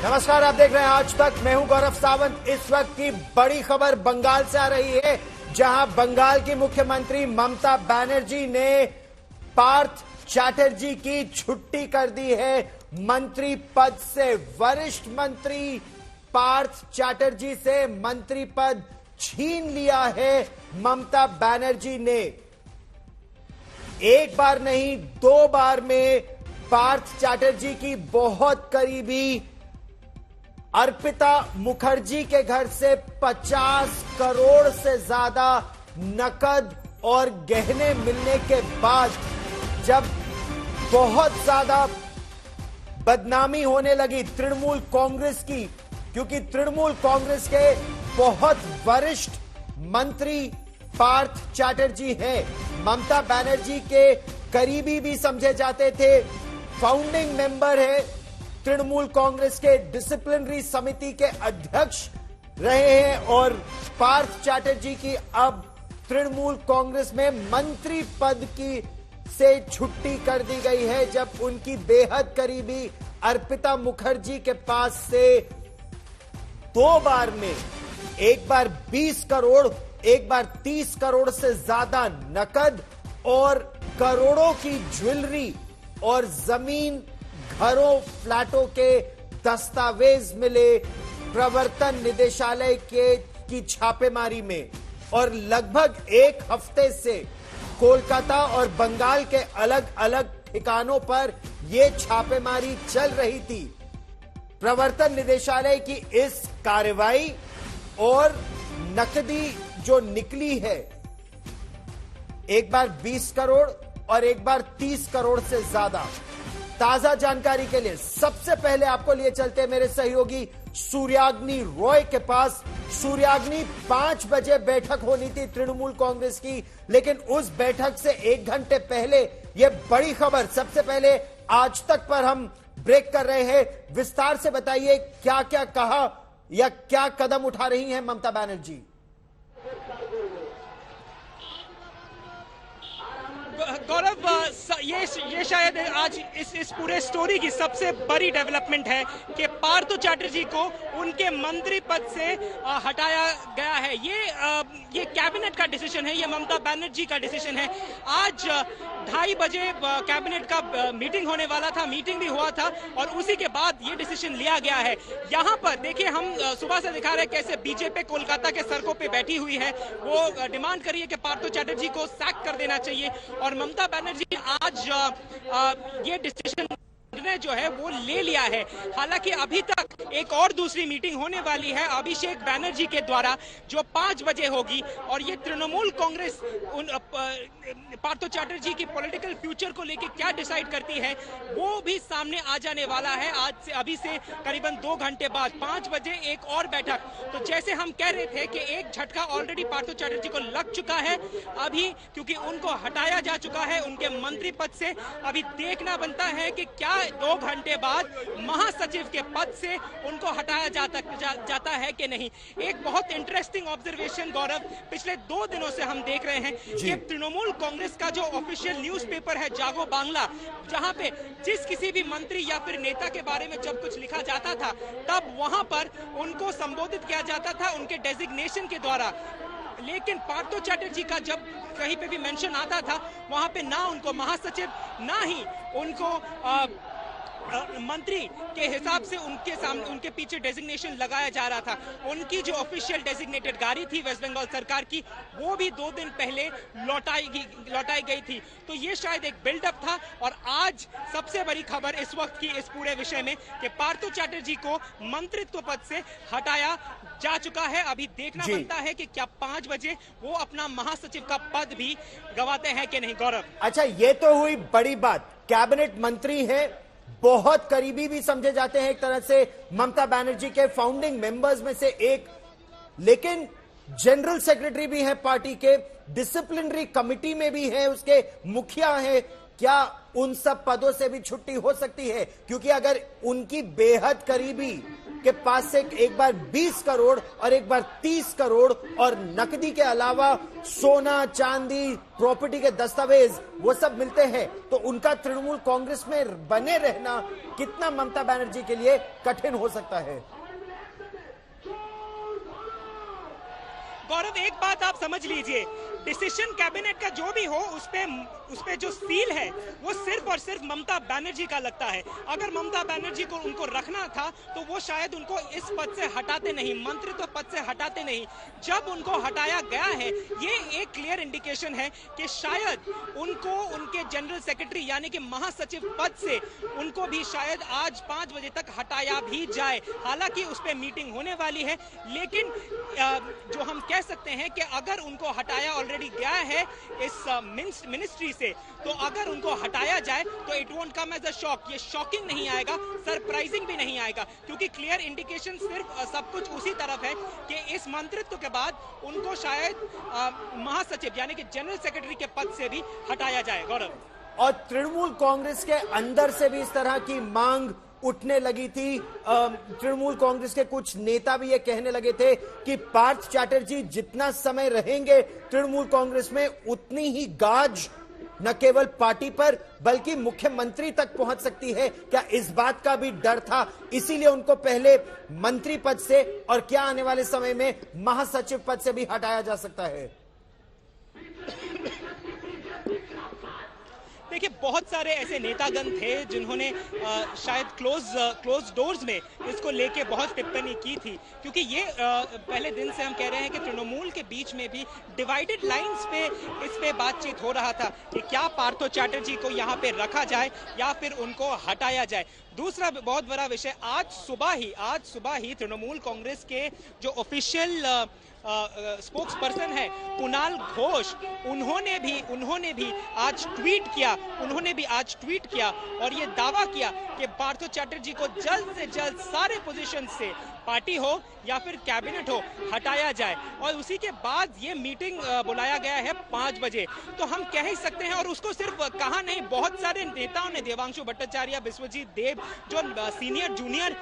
नमस्कार, आप देख रहे हैं आज तक। मैं हूं गौरव सावंत। इस वक्त की बड़ी खबर बंगाल से आ रही है, जहां बंगाल की मुख्यमंत्री ममता बनर्जी ने पार्थ चैटर्जी की छुट्टी कर दी है मंत्री पद से। वरिष्ठ मंत्री पार्थ चैटर्जी से मंत्री पद छीन लिया है ममता बनर्जी ने। एक बार नहीं, 2 बार में पार्थ चैटर्जी की बहुत करीबी अर्पिता मुखर्जी के घर से 50 करोड़ से ज्यादा नकद और गहने मिलने के बाद जब बहुत ज्यादा बदनामी होने लगी तृणमूल कांग्रेस की, क्योंकि तृणमूल कांग्रेस के बहुत वरिष्ठ मंत्री पार्थ चैटर्जी हैं, ममता बनर्जी के करीबी भी समझे जाते थे, फाउंडिंग मेंबर है तृणमूल कांग्रेस के डिसिप्लिनरी समिति के अध्यक्ष रहे हैं और पार्थ चैटर्जी की अब तृणमूल कांग्रेस में मंत्री पद की से छुट्टी कर दी गई है, जब उनकी बेहद करीबी अर्पिता मुखर्जी के पास से 2 बार में, एक बार 20 करोड़, एक बार 30 करोड़ से ज्यादा नकद और करोड़ों की ज्वेलरी और जमीन, घरों, फ्लैटों के दस्तावेज मिले प्रवर्तन निदेशालय की छापेमारी में। और लगभग 1 हफ्ते से कोलकाता और बंगाल के अलग अलग ठिकानों पर यह छापेमारी चल रही थी। प्रवर्तन निदेशालय की इस कार्रवाई और नकदी जो निकली है, एक बार 20 करोड़ और एक बार 30 करोड़ से ज्यादा। ताजा जानकारी के लिए सबसे पहले आपको लिए चलते हैं मेरे सहयोगी सूर्याग्नि रॉय के पास। सूर्याग्नि, 5 बजे बैठक होनी थी तृणमूल कांग्रेस की, लेकिन उस बैठक से 1 घंटे पहले यह बड़ी खबर सबसे पहले आज तक पर हम ब्रेक कर रहे हैं। विस्तार से बताइए क्या क्या कहा या क्या कदम उठा रही हैं ममता बनर्जी? गौरव, ये शायद आज इस पूरे स्टोरी की सबसे बड़ी डेवलपमेंट है कि पार्थ चैटर्जी को उनके मंत्री पद से हटाया गया है। ये कैबिनेट का डिसीजन है, ये ममता बनर्जी का डिसीजन है। आज 2:30 बजे कैबिनेट का मीटिंग होने वाला था, मीटिंग भी हुआ था और उसी के बाद ये डिसीजन लिया गया है। यहाँ पर देखिए, हम सुबह से दिखा रहे हैं कैसे बीजेपी कोलकाता के सड़कों पे बैठी हुई है, वो डिमांड कर रही है कि पार्थ चैटर्जी को सैक कर देना चाहिए। और ममता बनर्जी आज ये डिसीजन जो है वो ले लिया है। हालांकि अभी तक एक और दूसरी मीटिंग होने वाली है अभिषेक बनर्जी के द्वारा, जो 5 बजे होगी और ये तृणमूल कांग्रेस पार्थ चैटर्जी की पॉलिटिकल फ्यूचर को लेकर क्या डिसाइड करती है वो भी सामने आ जाने वाला है। आज से, अभी से करीबन 2 घंटे बाद 5 बजे एक और बैठक। तो जैसे हम कह रहे थे कि एक झटका ऑलरेडी पार्थ चैटर्जी को लग चुका है अभी, क्योंकि उनको हटाया जा चुका है उनके मंत्री पद से। अभी देखना बनता है कि क्या 2 घंटे बाद महासचिव के पद से उनको हटाया जाता है कि नहीं। एक बहुत इंटरेस्टिंग ऑब्जर्वेशन गौरव, पिछले 2 दिनों से हम देख रहे हैं कि तृणमूल कांग्रेस का जो ऑफिशियल न्यूज़पेपर है जागो बांग्ला, जहां पे जिस किसी भी मंत्री या फिर नेता के बारे में जब कुछ लिखा जाता था तब वहां पर उनको संबोधित किया जाता था उनके डेजिग्नेशन के द्वारा। लेकिन पार्थ चैटर्जी का जब कहीं पे भी मेंशन आता था वहां पे ना उनको महासचिव, ना ही उनको मंत्री के हिसाब से उनके सामने, उनके पीछे डेजिग्नेशन लगाया जा रहा था। उनकी जो ऑफिशियल डेजिग्नेटेड गाड़ी थी वेस्ट बंगाल सरकार की, वो भी 2 दिन पहले लौटाई गई थी। तो ये शायद एक बिल्डअप था और आज सबसे बड़ी खबर इस वक्त की इस पूरे विषय में कि पार्थ चैटर्जी को मंत्रित्व पद से हटाया जा चुका है। अभी देखना बनता है कि क्या 5 बजे वो अपना महासचिव का पद भी गंवाते हैं कि नहीं। गौरव, अच्छा, ये तो हुई बड़ी बात। कैबिनेट मंत्री है, बहुत करीबी भी समझे जाते हैं एक तरह से ममता बनर्जी के फाउंडिंग मेंबर्स में से एक, लेकिन जनरल सेक्रेटरी भी है पार्टी के, डिसिप्लिनरी कमिटी में भी है, उसके मुखिया है। क्या उन सब पदों से भी छुट्टी हो सकती है? क्योंकि अगर उनकी बेहद करीबी के पास से एक बार 20 करोड़ और एक बार 30 करोड़ और नकदी के अलावा सोना चांदी प्रॉपर्टी के दस्तावेज वो सब मिलते हैं, तो उनका तृणमूल कांग्रेस में बने रहना कितना ममता बनर्जी के लिए कठिन हो सकता है? गौरव, एक बात आप समझ लीजिए, डिसीजन कैबिनेट का जो भी हो उस पे जो सील है वो सिर्फ और सिर्फ ममता बनर्जी का लगता है। अगर ममता बनर्जी को उनको रखना था तो वो शायद उनको इस पद से हटाते नहीं, मंत्रित्व तो पद से हटाते नहीं। जब उनको हटाया गया है, ये एक क्लियर इंडिकेशन है कि शायद उनको उनके जनरल सेक्रेटरी यानी कि महासचिव पद से उनको भी शायद आज 5 बजे तक हटाया भी जाए। हालांकि उस पर मीटिंग होने वाली है, लेकिन जो हम कह सकते हैं कि अगर उनको हटाया ऑलरेडी गया है इस मिनिस्ट्री से, तो अगर उनको हटाया जाए तो it won't come as a shock. ये शॉकिंग नहीं आएगा, सरप्राइजिंग भी नहीं आएगा, क्योंकि क्लियर इंडिकेशन सिर्फ सब कुछ उसी तरफ है कि इस मंत्रित्व के बाद उनको शायद महासचिव यानी कि जनरल सेक्रेटरी के पद से भी हटाया जाए। गौरव, और तृणमूल कांग्रेस के अंदर से भी इस तरह की मांग उठने लगी थी। तृणमूल कांग्रेस के कुछ नेता भी ये कहने लगे थे कि पार्थ चैटर्जी जितना समय रहेंगे तृणमूल कांग्रेस में, उतनी ही गाज न केवल पार्टी पर बल्कि मुख्यमंत्री तक पहुंच सकती है। क्या इस बात का भी डर था, इसीलिए उनको पहले मंत्री पद से और क्या आने वाले समय में महासचिव पद से भी हटाया जा सकता है? देखिए, बहुत सारे ऐसे नेतागण थे जिन्होंने शायद क्लोज डोर्स में इसको लेके बहुत टिप्पणी की थी, क्योंकि ये पहले दिन से हम कह रहे हैं कि तृणमूल के बीच में भी डिवाइडेड लाइंस पे इस पे बातचीत हो रहा था कि क्या पार्थो चैटर्जी को यहाँ पे रखा जाए या फिर उनको हटाया जाए। दूसरा बहुत बड़ा विषय, आज सुबह ही तृणमूल कांग्रेस के जो ऑफिशियल स्पोक्स पर्सन है कुणाल घोष, उन्होंने भी आज ट्वीट किया और ये दावा किया कि पार्थो चैटर्जी को जल्द से जल्द सारे पोजीशन से, पार्टी हो या फिर कैबिनेट हो, हटाया जाए। और उसी के बाद ये मीटिंग बुलाया गया है 5 बजे। तो हम कह ही सकते हैं, और उसको सिर्फ कहा नहीं, बहुत सारे नेताओं ने, देवांशु भट्टाचार्य, विश्वजीत देव, जो सीनियर जूनियर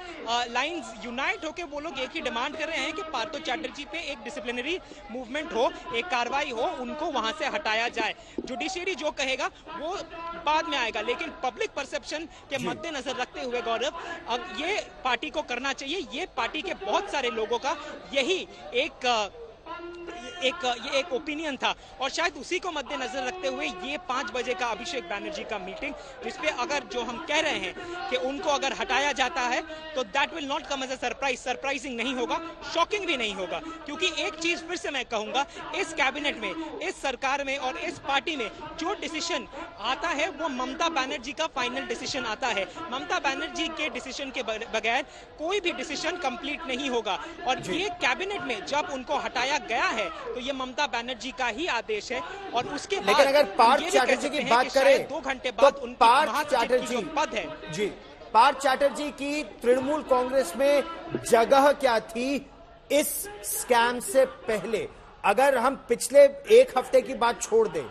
लाइंस यूनाइट होकर वो लोग एक ही डिमांड कर रहे हैं कि पार्थो चैटर्जी पे एक डिसिप्लिनरी मूवमेंट हो, एक कार्रवाई हो, उनको वहां से हटाया जाए। जुडिशियरी जो कहेगा वो बाद में आएगा, लेकिन पब्लिक परसेप्शन के मद्देनजर रखते हुए गौरव, अब ये पार्टी को करना चाहिए। ये पार्टी के बहुत सारे लोगों का यही एक ओपिनियन था, और शायद उसी को मद्देनजर रखते हुए ये 5 बजे का अभिषेक बैनर्जी का मीटिंग, जिसपे अगर जो हम कह रहे हैं कि उनको अगर हटाया जाता है तो that will not come as a surprise. Surprising नहीं होगा, शॉकिंग भी नहीं होगा, क्योंकि एक चीज फिर से मैं कहूंगा, इस कैबिनेट में, इस सरकार में और इस पार्टी में जो डिसीजन आता है वो ममता बनर्जी का फाइनल डिसीजन आता है। ममता बनर्जी के डिसीजन के बगैर कोई भी डिसीजन कंप्लीट नहीं होगा, और ये कैबिनेट में जब उनको हटाया गया है तो ये ममता बनर्जी का ही आदेश है। और उसके बाद, लेकिन अगर पार्थ चैटर्जी की बात करें 2 घंटे बाद तो उनकी पार्थ चैटर्जी पद है जी, पार्थ चैटर्जी की तृणमूल कांग्रेस में जगह क्या थी इस स्कैम से पहले? अगर हम पिछले 1 हफ्ते की बात छोड़ दें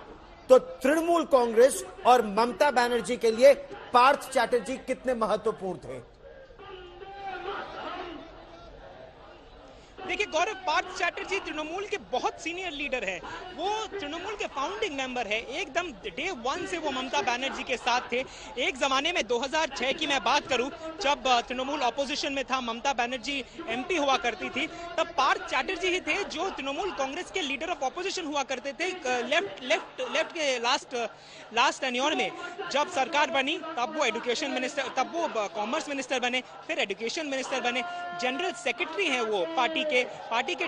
तो तृणमूल कांग्रेस और ममता बनर्जी के लिए पार्थ चैटर्जी कितने महत्वपूर्ण थे? देखिए गौरव, पार्थ चैटर्जी तृणमूल के बहुत सीनियर लीडर है, वो तृणमूल के फाउंडिंग मेंबर है, एकदम डे 1 से वो ममता बनर्जी के साथ थे। एक जमाने में 2006 की मैं बात करूं, जब तृणमूल ऑपोजिशन में था, ममता बनर्जी एमपी हुआ करती थी, तब पार्थ चैटर्जी ही थे जो तृणमूल कांग्रेस के लीडर ऑफ ऑपोजिशन हुआ करते थे। लेफ्ट के लास्ट टेन्योर में जब सरकार बनी तब वो एजुकेशन मिनिस्टर, तब वो कॉमर्स मिनिस्टर बने, फिर एजुकेशन मिनिस्टर बने, जनरल सेक्रेटरी हैं वो पार्टी के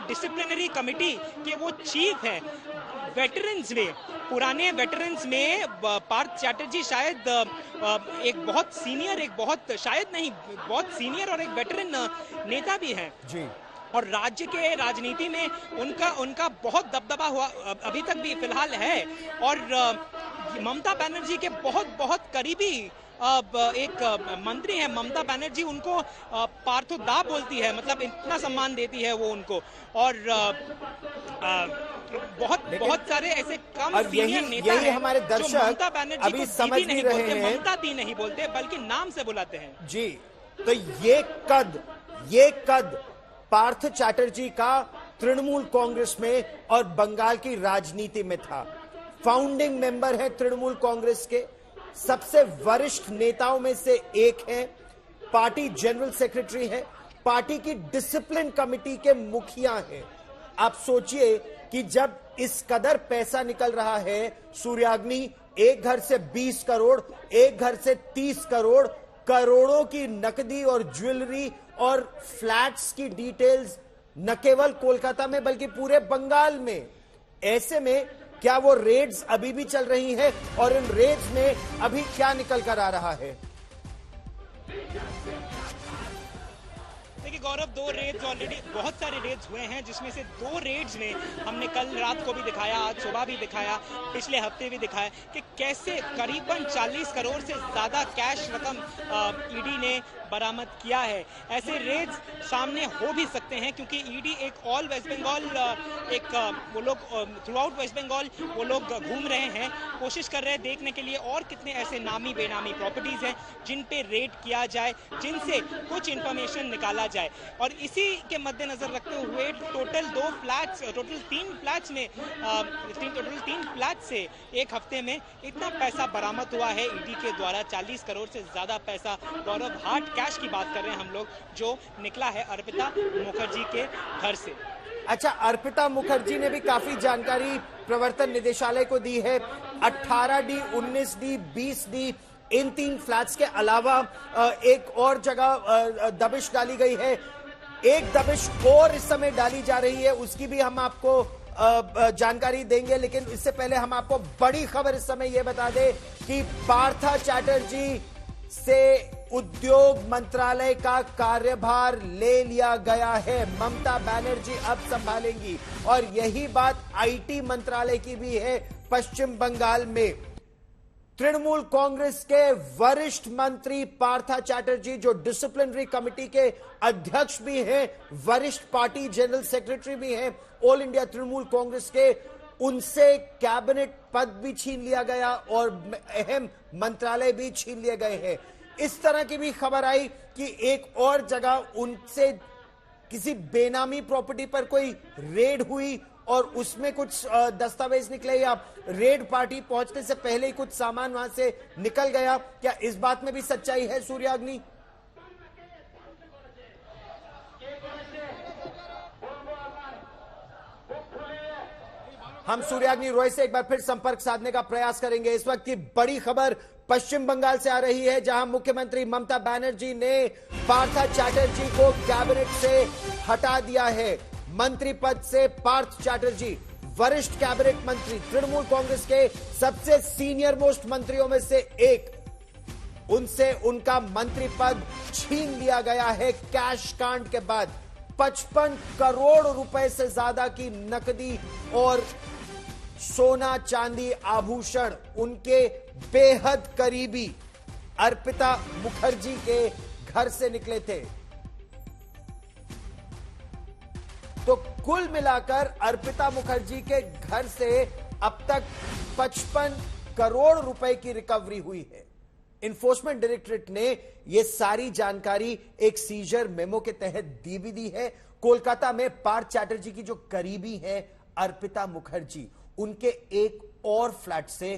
डिसिप्लिनरी कमेटी के वो चीफ हैं। वेटरन्स में, पुराने वेटरन्स में पार्थ चैटर्जी शायद एक बहुत सीनियर और एक वेटरन नेता भी हैं जी। और राज्य के राजनीति में उनका बहुत दबदबा हुआ, अभी तक भी फिलहाल है। और ममता बनर्जी के बहुत करीबी एक मंत्री है ममता बनर्जी, उनको पार्थो दा बोलती है, मतलब इतना सम्मान देती है वो उनको। और बहुत सारे ऐसे कम सीनियर नेता हैं हमारे दर्शक जो ममता बनर्जी अभी को समझ नहीं रहे बोलते, हैं, ममता दी नहीं बोलते, बल्कि नाम से बुलाते हैं जी। तो ये कद, ये कद पार्थ चैटर्जी का तृणमूल कांग्रेस में और बंगाल की राजनीति में था। फाउंडिंग मेंबर है तृणमूल कांग्रेस के, सबसे वरिष्ठ नेताओं में से एक है, पार्टी जनरल सेक्रेटरी है, पार्टी की डिसिप्लिन कमेटी के मुखिया हैं। आप सोचिए कि जब इस कदर पैसा निकल रहा है, सूर्याग्नि एक घर से 20 करोड़, एक घर से 30 करोड़, करोड़ों की नकदी और ज्वेलरी और फ्लैट्स की डिटेल्स न केवल कोलकाता में बल्कि पूरे बंगाल में। ऐसे में क्या वो रेड्स अभी भी चल रही हैं और इन रेड्स में अभी क्या निकल कर आ रहा है? देखिए गौरव, 2 रेड्स ऑलरेडी, बहुत सारे रेड्स हुए हैं, जिसमें से 2 रेड्स में हमने कल रात को भी दिखाया, आज सुबह भी दिखाया, पिछले हफ्ते भी दिखाया कि कैसे करीबन 40 करोड़ से ज्यादा कैश रकम ईडी ने बरामद किया है। ऐसे रेड्स सामने हो भी सकते हैं क्योंकि ईडी एक ऑल वेस्ट बंगाल, वो लोग थ्रू आउट वेस्ट बंगाल वो लोग घूम रहे हैं, कोशिश कर रहे हैं देखने के लिए और कितने ऐसे नामी बेनामी प्रॉपर्टीज हैं जिन पे रेड किया जाए, जिनसे कुछ इंफॉर्मेशन निकाला जाए। और इसी के मद्देनजर रखते हुए टोटल 3 फ्लैट्स में टोटल 3 फ्लैट से एक हफ्ते में इतना पैसा बरामद हुआ है ईडी के द्वारा, 40 करोड़ से ज्यादा पैसा। गौरव, हार्ड कैश की बात कर रहे हैं हम लोग, जो निकला है अर्पिता मुखर्जी के घर से। अच्छा, अर्पिता मुखर्जी ने भी काफी जानकारी प्रवर्तन निदेशालय को दी है। 18D, 19D, 20D, इन 3 फ्लैट्स के अलावा एक और जगह दबिश डाली गई है। एक दबिश और इस समय डाली जा रही है, उसकी भी हम आपको जानकारी देंगे, लेकिन इससे पहले हम आपको बड़ी खबर इस समय यह बता दें कि पार्थ चैटर्जी से उद्योग मंत्रालय का कार्यभार ले लिया गया है। ममता बनर्जी अब संभालेंगी और यही बात आईटी मंत्रालय की भी है पश्चिम बंगाल में। तृणमूल कांग्रेस के वरिष्ठ मंत्री पार्थ चैटर्जी, जो डिसिप्लिनरी कमेटी के अध्यक्ष भी हैं, वरिष्ठ पार्टी जनरल सेक्रेटरी भी हैं ऑल इंडिया तृणमूल कांग्रेस के, उनसे कैबिनेट पद भी छीन लिया गया और अहम मंत्रालय भी छीन लिए गए हैं। इस तरह की भी खबर आई कि एक और जगह उनसे किसी बेनामी प्रॉपर्टी पर कोई रेड हुई और उसमें कुछ दस्तावेज निकले, या रेड पार्टी पहुंचने से पहले ही कुछ सामान वहां से निकल गया। क्या इस बात में भी सच्चाई है सूर्याग्नि? हम सूर्याग्नि रॉय से एक बार फिर संपर्क साधने का प्रयास करेंगे। इस वक्त की बड़ी खबर पश्चिम बंगाल से आ रही है, जहां मुख्यमंत्री ममता बनर्जी ने पार्थ चैटर्जी को कैबिनेट से हटा दिया है। मंत्री पद से पार्थ चैटर्जी, वरिष्ठ कैबिनेट मंत्री, तृणमूल कांग्रेस के सबसे सीनियर मोस्ट मंत्रियों में से एक, उनसे उनका मंत्री पद छीन लिया गया है कैश कांड के बाद। 55 करोड़ रुपए से ज्यादा की नकदी और सोना चांदी आभूषण उनके बेहद करीबी अर्पिता मुखर्जी के घर से निकले थे। तो कुल मिलाकर अर्पिता मुखर्जी के घर से अब तक 55 करोड़ रुपए की रिकवरी हुई है। इन्फोर्समेंट डायरेक्टरेट ने यह सारी जानकारी एक सीजर मेमो के तहत दी भी दी है। कोलकाता में पार्थ चैटर्जी की जो करीबी है अर्पिता मुखर्जी, उनके एक और फ्लैट से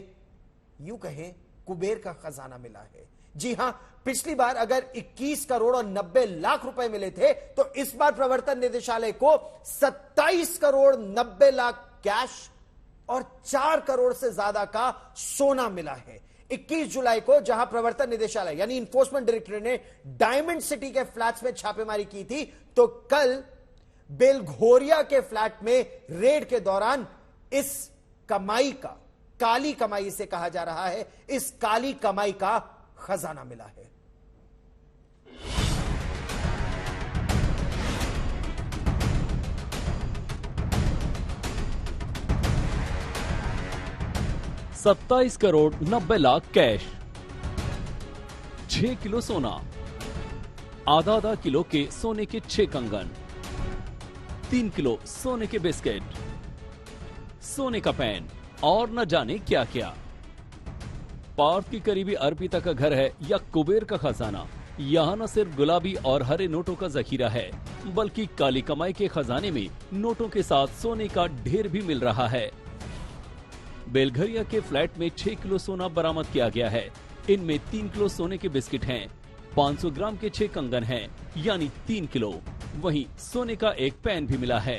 यूं कहें कुबेर का खजाना मिला है। जी हां, पिछली बार अगर 21 करोड़ और 90 लाख रुपए मिले थे, तो इस बार प्रवर्तन निदेशालय को 27 करोड़ 90 लाख कैश और 4 करोड़ से ज्यादा का सोना मिला है। 21 जुलाई को जहां प्रवर्तन निदेशालय यानी इन्फोर्समेंट डायरेक्टरेट ने डायमंड सिटी के फ्लैट्स में छापेमारी की थी, तो कल बेलघोरिया के फ्लैट में रेड के दौरान इस कमाई का, काली कमाई इसे कहा जा रहा है, इस काली कमाई का खजाना मिला है। $27 करोड़ 90 लाख कैश, 6 किलो सोना, आधा किलो के सोने के 6 कंगन, 3 किलो सोने के बिस्किट, सोने का पेन और न जाने क्या क्या। पार्थ की करीबी अर्पिता का घर है या कुबेर का खजाना, यहाँ न सिर्फ गुलाबी और हरे नोटों का जखीरा है, बल्कि काली कमाई के खजाने में नोटों के साथ सोने का ढेर भी मिल रहा है। बेलघरिया के फ्लैट में 6 किलो सोना बरामद किया गया है। इनमें 3 किलो सोने के बिस्किट हैं, 500 ग्राम के 6 कंगन हैं, यानी 3 किलो। वहीं सोने का एक पैन भी मिला है।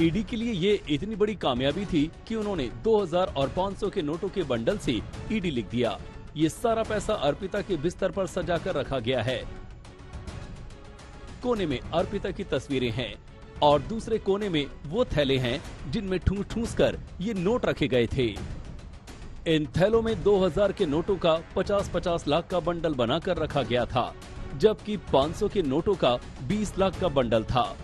ईडी के लिए ये इतनी बड़ी कामयाबी थी कि उन्होंने 2000 और 500 के नोटों के बंडल से ईडी लिख दिया। ये सारा पैसा अर्पिता के बिस्तर पर सजा कर रखा गया है। कोने में अर्पिता की तस्वीरें हैं और दूसरे कोने में वो थैले हैं जिनमें ठूंस ठूंस कर ये नोट रखे गए थे। इन थैलों में 2000 के नोटों का 50-50 लाख का बंडल बनाकर रखा गया था, जबकि 500 के नोटों का 20 लाख का बंडल था।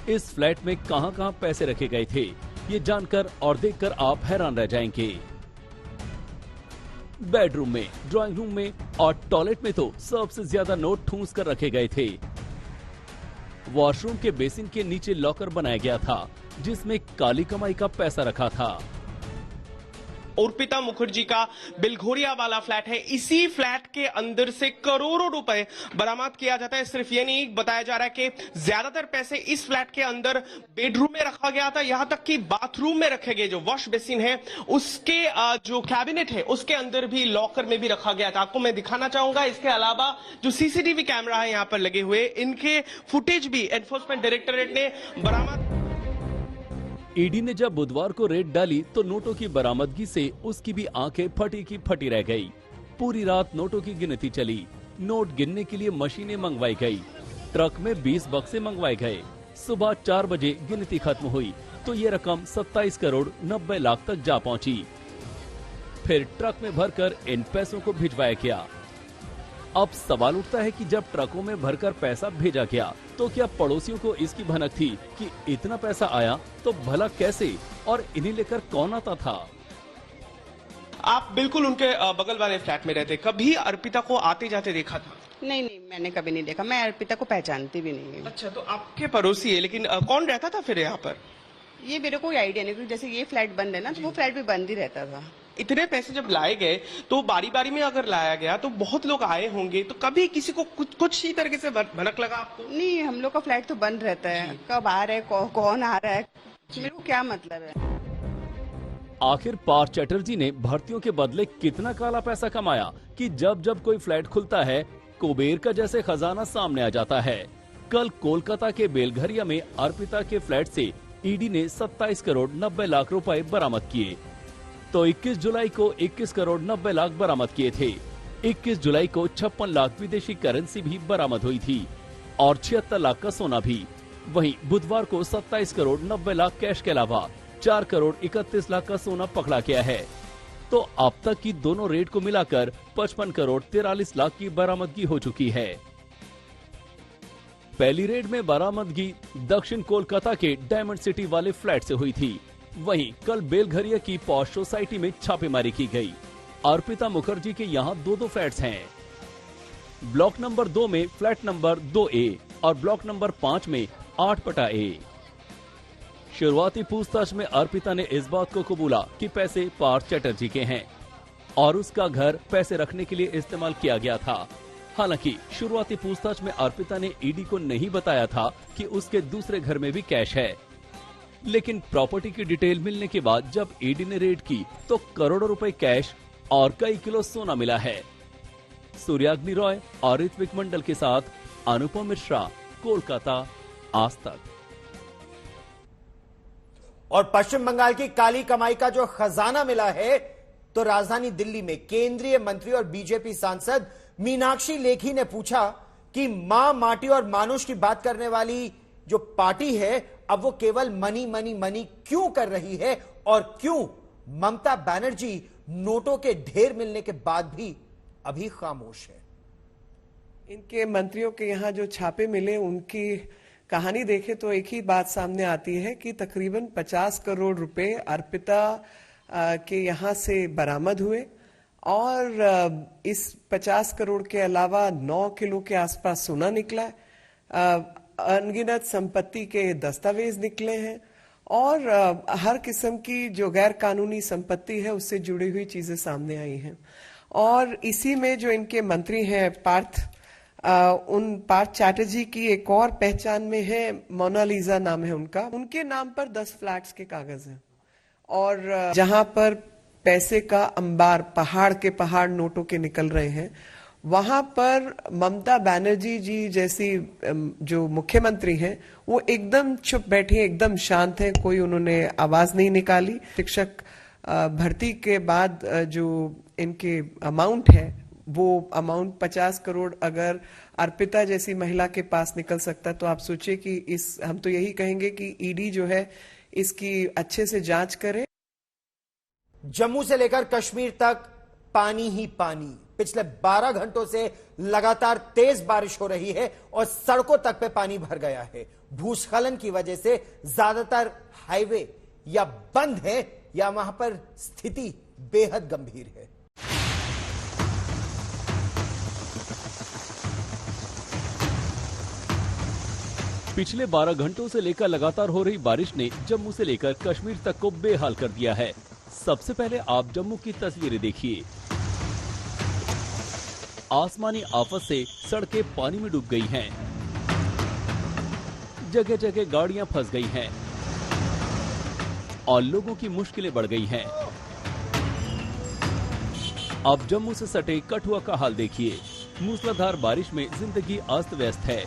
इस फ्लैट में कहां-कहां पैसे रखे गए थे, ये जानकर और देखकर आप हैरान रह जाएंगे। बेडरूम में, ड्राइंग रूम में और टॉयलेट में तो सबसे ज्यादा नोट ठूंस कर रखे गए थे। वॉशरूम के बेसिन के नीचे लॉकर बनाया गया था, जिसमें काली कमाई का पैसा रखा था। अर्पिता मुखर्जी का बिलघोरिया वाला फ्लैट है। इसी फ्लैट के अंदर से करोड़ों रुपए बरामद किया जाता है। सिर्फ ये नहीं बताया जा रहा है कि ज्यादातर पैसे इस फ्लैट के अंदर बेडरूम में रखा गया था, यहां तक कि बाथरूम में रखे गए जो वॉश बेसिन है उसके जो कैबिनेट है उसके अंदर भी लॉकर में भी रखा गया था। आपको मैं दिखाना चाहूंगा। इसके अलावा जो सीसीटीवी कैमरा है यहां पर लगे हुए, इनके फुटेज भी एनफोर्समेंट डायरेक्टोरेट ने बरामद। ईडी ने जब बुधवार को रेड डाली तो नोटों की बरामदगी से उसकी भी आंखें फटी की फटी रह गई। पूरी रात नोटों की गिनती चली। नोट गिनने के लिए मशीनें मंगवाई गई। ट्रक में 20 बक्से मंगवाए गए। सुबह 4 बजे गिनती खत्म हुई तो ये रकम 27 करोड़ 90 लाख तक जा पहुंची। फिर ट्रक में भरकर इन पैसों को भिजवाया गया। अब सवाल उठता है कि जब ट्रकों में भरकर पैसा भेजा गया तो क्या पड़ोसियों को इसकी भनक थी कि इतना पैसा आया तो भला कैसे और इन्हें लेकर कौन आता था? आप बिल्कुल उनके बगल वाले फ्लैट में रहते, कभी अर्पिता को आते जाते देखा था? नहीं, मैंने कभी नहीं देखा। मैं अर्पिता को पहचानती भी नहीं हूँ। अच्छा, तो आपके पड़ोसी है, लेकिन कौन रहता था फिर यहाँ पर? ये मेरे को आइडिया नहीं, क्योंकि जैसे ये फ्लैट बंद है ना, तो वो फ्लैट भी बंद ही रहता था। इतने पैसे जब लाए गए तो बारी बारी में अगर लाया गया तो बहुत लोग आए होंगे, तो कभी किसी को कुछ ही तरीके से भनक लगा आपको? नहीं, हम लोग का फ्लैट तो बंद रहता है। कब आ रहा है, कौन आ रहा है, मेरे को क्या मतलब है। आखिर पार्थ चैटर्जी ने भर्तियों के बदले कितना काला पैसा कमाया कि जब जब कोई फ्लैट खुलता है कुबेर का जैसे खजाना सामने आ जाता है। कल कोलकाता के बेलघरिया में अर्पिता के फ्लैट से ईडी ने 27 करोड़ 90 लाख रुपए बरामद किए, तो 21 जुलाई को 21 करोड़ 90 लाख बरामद किए थे। 21 जुलाई को 56 लाख विदेशी करेंसी भी बरामद हुई थी और 76 लाख का सोना भी। वहीं बुधवार को 27 करोड़ 90 लाख कैश के अलावा 4 करोड़ 31 लाख का सोना पकड़ा गया है। तो अब तक की दोनों रेट को मिलाकर 55 करोड़ 43 लाख की बरामदगी हो चुकी है। पहली रेड में बरामदगी दक्षिण कोलकाता के डायमंड सिटी वाले फ्लैट से हुई थी। वहीं कल बेलघरिया की पॉश सोसाइटी में छापेमारी की गई। अर्पिता मुखर्जी के यहाँ 2 फ्लैट्स हैं। ब्लॉक नंबर 2 में फ्लैट नंबर 2A और ब्लॉक नंबर 5 में 8/A। शुरुआती पूछताछ में अर्पिता ने इस बात को कबूला कि पैसे पार्थ चैटर्जी के हैं और उसका घर पैसे रखने के लिए इस्तेमाल किया गया था। हालांकि शुरुआती पूछताछ में अर्पिता ने ईडी को नहीं बताया था कि उसके दूसरे घर में भी कैश है। लेकिन प्रॉपर्टी की डिटेल मिलने के बाद जब ईडी ने रेड की तो करोड़ों रुपए कैश और कई किलो सोना मिला है। सूर्याग्नि रॉय और ऋत्विक मंडल के साथ अनुपम मिश्रा, कोलकाता, आज तक। और पश्चिम बंगाल की काली कमाई का जो खजाना मिला है, तो राजधानी दिल्ली में केंद्रीय मंत्री और बीजेपी सांसद मीनाक्षी लेखी ने पूछा कि मां, माटी और मानुष की बात करने वाली जो पार्टी है, अब वो केवल मनी मनी मनी क्यों कर रही है और क्यों ममता बनर्जी नोटों के ढेर मिलने के बाद भी अभी खामोश है। इनके मंत्रियों के यहाँ जो छापे मिले उनकी कहानी देखें तो एक ही बात सामने आती है कि तकरीबन 50 करोड़ रुपए अर्पिता के यहाँ से बरामद हुए और इस 50 करोड़ के अलावा 9 किलो के आसपास सोना निकला है। अनगिनत संपत्ति के दस्तावेज निकले हैं और हर किस्म की जो गैर कानूनी संपत्ति है उससे जुड़ी हुई चीजें सामने आई हैं। और इसी में जो इनके मंत्री हैं उन पार्थ चैटर्जी की एक और पहचान में है, मोनालिसा नाम है उनका। उनके नाम पर 10 फ्लैट्स के कागज हैं और जहां पर पैसे का अंबार, पहाड़ के पहाड़ नोटों के निकल रहे हैं, वहां पर ममता बनर्जी जी जैसी जो मुख्यमंत्री हैं वो एकदम चुप बैठी हैं, एकदम शांत हैं, कोई उन्होंने आवाज नहीं निकाली। शिक्षक भर्ती के बाद जो इनके अमाउंट है वो अमाउंट 50 करोड़ अगर अर्पिता जैसी महिला के पास निकल सकता तो आप सोचिए कि हम तो यही कहेंगे कि ईडी जो है इसकी अच्छे से जांच करे। जम्मू से लेकर कश्मीर तक पानी ही पानी। पिछले 12 घंटों से लगातार तेज बारिश हो रही है और सड़कों तक पे पानी भर गया है। भूस्खलन की वजह से ज्यादातर हाईवे या बंद है या वहां पर स्थिति बेहद गंभीर है। पिछले 12 घंटों से लेकर लगातार हो रही बारिश ने जम्मू से लेकर कश्मीर तक को बेहाल कर दिया है। सबसे पहले आप जम्मू की तस्वीरें देखिए। आसमानी आफत से सड़कें पानी में डूब गई हैं। जगह जगह गाड़ियां फंस गई हैं और लोगों की मुश्किलें बढ़ गई हैं। अब जम्मू से सटे कठुआ का हाल देखिए। मूसलाधार बारिश में जिंदगी अस्त व्यस्त है।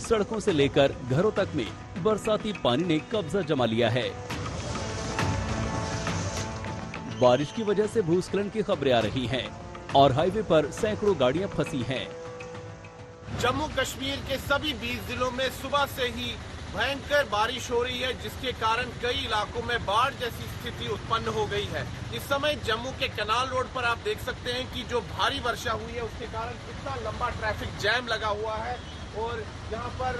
सड़कों से लेकर घरों तक में बरसाती पानी ने कब्जा जमा लिया है। बारिश की वजह से भूस्खलन की खबरें आ रही हैं और हाईवे पर सैकड़ों गाड़ियां फंसी हैं। जम्मू कश्मीर के सभी 20 जिलों में सुबह से ही भयंकर बारिश हो रही है, जिसके कारण कई इलाकों में बाढ़ जैसी स्थिति उत्पन्न हो गई है। इस समय जम्मू के कनाल रोड पर आप देख सकते हैं कि जो भारी वर्षा हुई है उसके कारण कितना लंबा ट्रैफिक जैम लगा हुआ है और यहाँ पर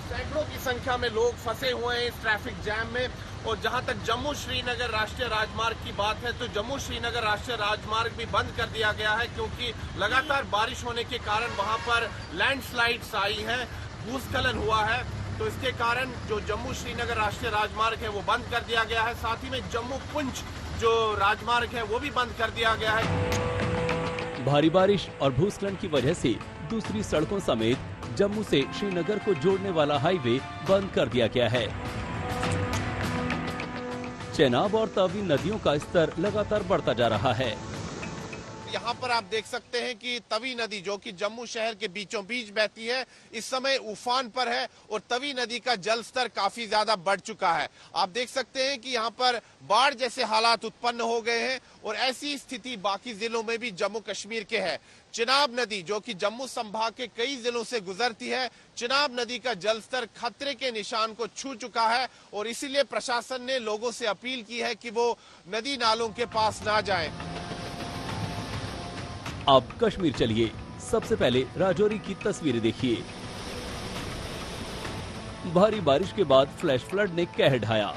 सैकड़ों की संख्या में लोग फंसे हुए हैं इस ट्रैफिक जैम में। और जहाँ तक जम्मू श्रीनगर राष्ट्रीय राजमार्ग की बात है तो जम्मू श्रीनगर राष्ट्रीय राजमार्ग भी बंद कर दिया गया है, क्योंकि लगातार बारिश होने के कारण वहाँ पर लैंडस्लाइड्स आई हैं, भूस्खलन हुआ है। तो इसके कारण जो जम्मू श्रीनगर राष्ट्रीय राजमार्ग है वो बंद कर दिया गया है। साथ ही में जम्मू पुंछ जो राजमार्ग है वो भी बंद कर दिया गया है। भारी बारिश और भूस्खलन की वजह से दूसरी सड़कों समेत जम्मू से श्रीनगर को जोड़ने वाला हाईवे बंद कर दिया गया है। चेनाब और तवी नदियों का स्तर लगातार बढ़ता जा रहा है। यहाँ पर आप देख सकते हैं कि तवी नदी जो कि जम्मू शहर के बीचों बीच बहती है इस समय उफान पर है और तवी नदी का जल स्तर काफी ज्यादा बढ़ चुका है। आप देख सकते हैं कि यहाँ पर बाढ़ जैसे हालात उत्पन्न हो गए हैं और ऐसी स्थिति बाकी जिलों में भी जम्मू कश्मीर के है। चिनाब नदी जो कि जम्मू संभाग के कई जिलों से गुजरती है, चिनाब नदी का जलस्तर खतरे के निशान को छू चुका है और इसीलिए प्रशासन ने लोगों से अपील की है कि वो नदी नालों के पास ना जाएं। अब कश्मीर चलिए। सबसे पहले राजौरी की तस्वीरें देखिए। भारी बारिश के बाद फ्लैश फ्लड ने कहर ढाया।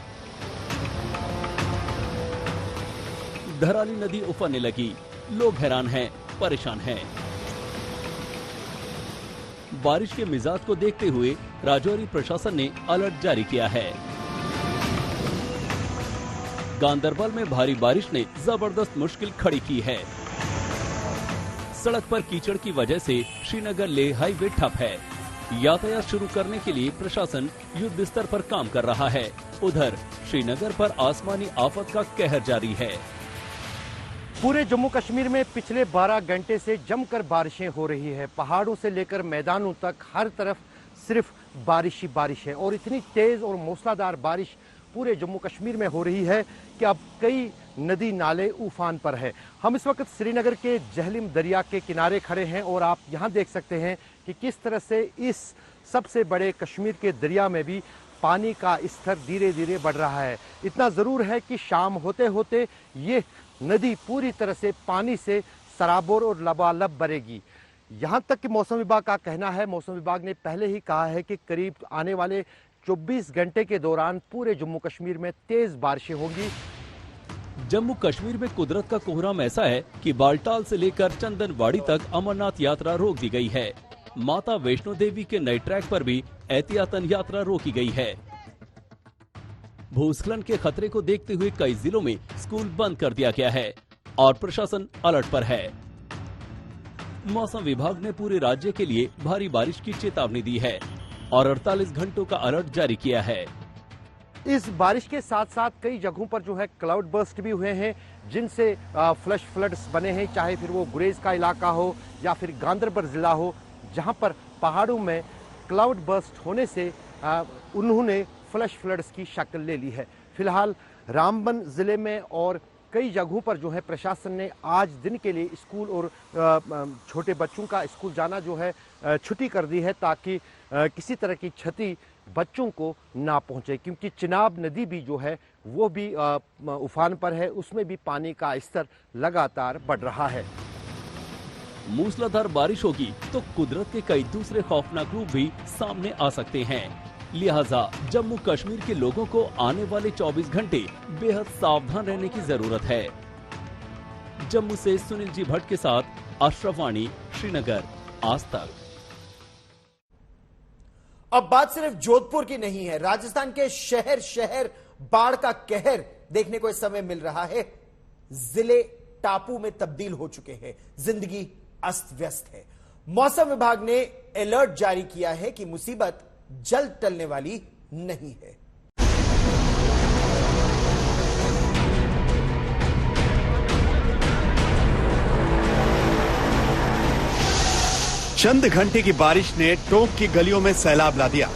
धराली नदी उफरने लगी। लोग हैरान हैं, परेशान हैं। बारिश के मिजाज को देखते हुए राजौरी प्रशासन ने अलर्ट जारी किया है। गांदरबल में भारी बारिश ने जबरदस्त मुश्किल खड़ी की है। सड़क पर कीचड़ की वजह से श्रीनगर लेह हाईवे ठप है। यातायात शुरू करने के लिए प्रशासन युद्ध स्तर पर काम कर रहा है। उधर श्रीनगर पर आसमानी आफत का कहर जारी है। पूरे जम्मू कश्मीर में पिछले 12 घंटे से जमकर बारिशें हो रही है। पहाड़ों से लेकर मैदानों तक हर तरफ सिर्फ बारिश ही बारिश है और इतनी तेज और मूसलाधार बारिश पूरे जम्मू कश्मीर में हो रही है कि अब कई नदी नाले उफान पर है। हम इस वक्त श्रीनगर के जहलिम दरिया के किनारे खड़े हैं और आप यहाँ देख सकते हैं कि किस तरह से इस सबसे बड़े कश्मीर के दरिया में भी पानी का स्तर धीरे धीरे बढ़ रहा है। इतना ज़रूर है कि शाम होते होते ये नदी पूरी तरह से पानी से सराबोर और लबालब भरेगी। यहाँ तक कि मौसम विभाग का कहना है, मौसम विभाग ने पहले ही कहा है कि करीब आने वाले 24 घंटे के दौरान पूरे जम्मू कश्मीर में तेज बारिशें होंगी। जम्मू कश्मीर में कुदरत का कोहराम ऐसा है कि बालटाल से लेकर चंदनवाड़ी तक अमरनाथ यात्रा रोक दी गई है। माता वैष्णो देवी के नए ट्रैक पर भी एहतियातन यात्रा रोकी गई है। भूस्खलन के खतरे को देखते हुए कई जिलों में स्कूल बंद कर दिया गया है और प्रशासन अलर्ट पर है। मौसम विभाग ने पूरे राज्य के लिए भारी बारिश की चेतावनी दी है और 48 घंटों का अलर्ट जारी किया है। इस बारिश के साथ साथ कई जगहों पर जो है क्लाउड बर्स्ट भी हुए हैं, जिनसे फ्लैश फ्लड्स बने हैं, चाहे फिर वो गुरेज का इलाका हो या फिर गांधरबल जिला हो, जहां पर पहाड़ों में क्लाउड बर्स्ट होने से उन्होंने फ्लैश फ्लड्स की शक्ल ले ली है। फिलहाल रामबन जिले में और कई जगहों पर जो है प्रशासन ने आज दिन के लिए स्कूल और छोटे बच्चों का स्कूल जाना जो है छुट्टी कर दी है, ताकि किसी तरह की क्षति बच्चों को ना पहुंचे, क्योंकि चिनाब नदी भी जो है वो भी उफान पर है, उसमें भी पानी का स्तर लगातार बढ़ रहा है। मूसलाधार बारिश होगी तो कुदरत के कई दूसरे खौफनाक रूप भी सामने आ सकते हैं, लिहाजा जम्मू कश्मीर के लोगों को आने वाले 24 घंटे बेहद सावधान रहने की जरूरत है। जम्मू से सुनील जी भट्ट के साथ अशरफ वाणी, श्रीनगर, आज तक। अब बात सिर्फ जोधपुर की नहीं है, राजस्थान के शहर शहर बाढ़ का कहर देखने को इस समय मिल रहा है। जिले टापू में तब्दील हो चुके हैं, जिंदगी अस्त व्यस्त है। मौसम विभाग ने अलर्ट जारी किया है कि मुसीबत जल्द टलने वाली नहीं है। चंद घंटे की बारिश ने टोंक की गलियों में सैलाब ला दिया।